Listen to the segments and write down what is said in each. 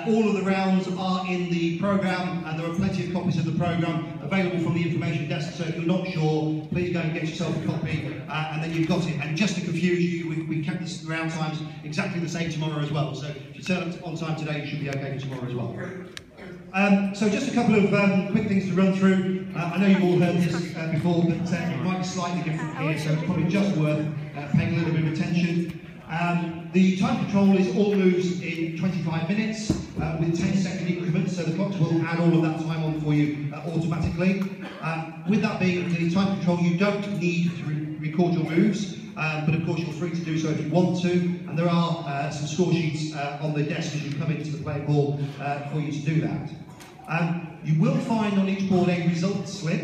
All of the rounds are in the programme, and there are plenty of copies of the programme available from the information desk, so if you're not sure, please go and get yourself a copy, and then you've got it. And just to confuse you, we kept the round times exactly the same tomorrow as well, so if you turn up on time today, you should be okay for tomorrow as well. So just a couple of quick things to run through. I know you've all heard this before, but it might be slightly different here, so it's probably just worth paying a little bit of attention. The time control is all moves in 25 minutes with 10-second increments, so the clocks will add all of that time on for you automatically. With that being the time control, you don't need to record your moves, but of course you're free to do so if you want to, and there are some score sheets on the desk as you come into the playing hall for you to do that. You will find on each board a results slip.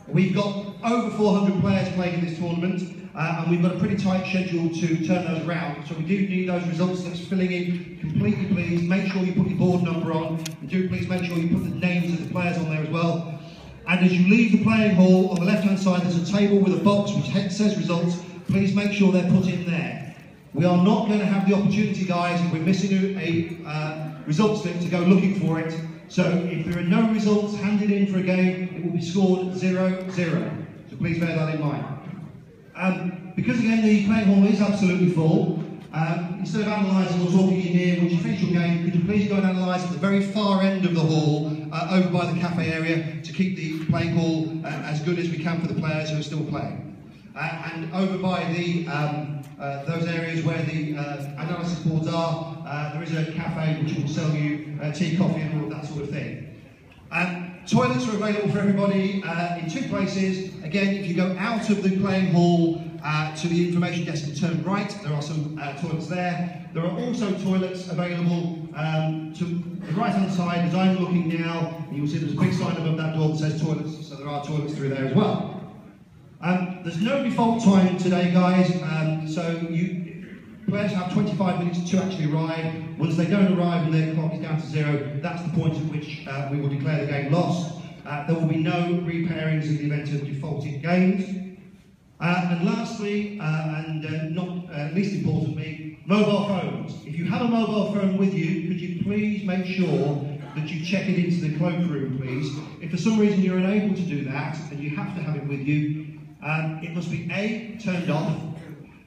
We've got over 400 players playing in this tournament, and we've got a pretty tight schedule to turn those around. So we do need those results slips filling in completely, please. Make sure you put your board number on, and do please make sure you put the names of the players on there as well. And as you leave the playing hall, on the left-hand side there's a table with a box which says results. Please make sure they're put in there. We are not going to have the opportunity, guys, if we're missing a results slip, to go looking for it. So if there are no results handed in for a game, it will be scored 0-0. So please bear that in mind. Because again the playing hall is absolutely full, instead of analysing or talking in here, once you finish your game, could you please go and analyse at the very far end of the hall, over by the cafe area, to keep the playing hall as good as we can for the players who are still playing. And over by the those areas where the analysis boards are, there is a cafe which will sell you tea, coffee and all of that sort of thing. Toilets are available for everybody in two places. Again, if you go out of the playing hall to the information desk and turn right, there are some toilets there. There are also toilets available to the right-hand side as I'm looking now. You'll see there's a big sign above that door that says toilets, so there are toilets through there as well. There's no default time today, guys, so players have 25 minutes to actually arrive. Once they don't arrive and their clock is down to 0, that's the point at which we will declare the game lost. There will be no repairings in the event of defaulted games. And lastly, and not least importantly, mobile phones. If you have a mobile phone with you, could you please make sure that you check it into the cloakroom, please. If for some reason you're unable to do that, and you have to have it with you, it must be A, turned off,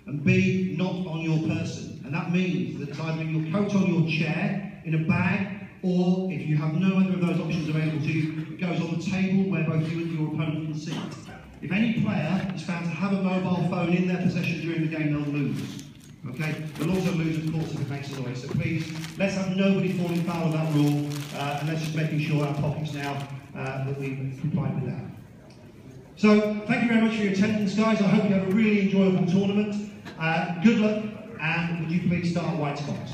and B, not on your person. And that means that it's either in your coat, on your chair, in a bag, or if you have no other of those options available to you, it goes on the table where both you and your opponent can see it. If any player is found to have a mobile phone in their possession during the game, they'll lose. Okay? They'll also lose, of course, if it makes a noise. So please, let's have nobody falling foul of that rule, and let's just making sure our pockets now that we've complied with that. So, thank you very much for your attendance, guys. I hope you have a really enjoyable tournament. Good luck, and would you please start white spots.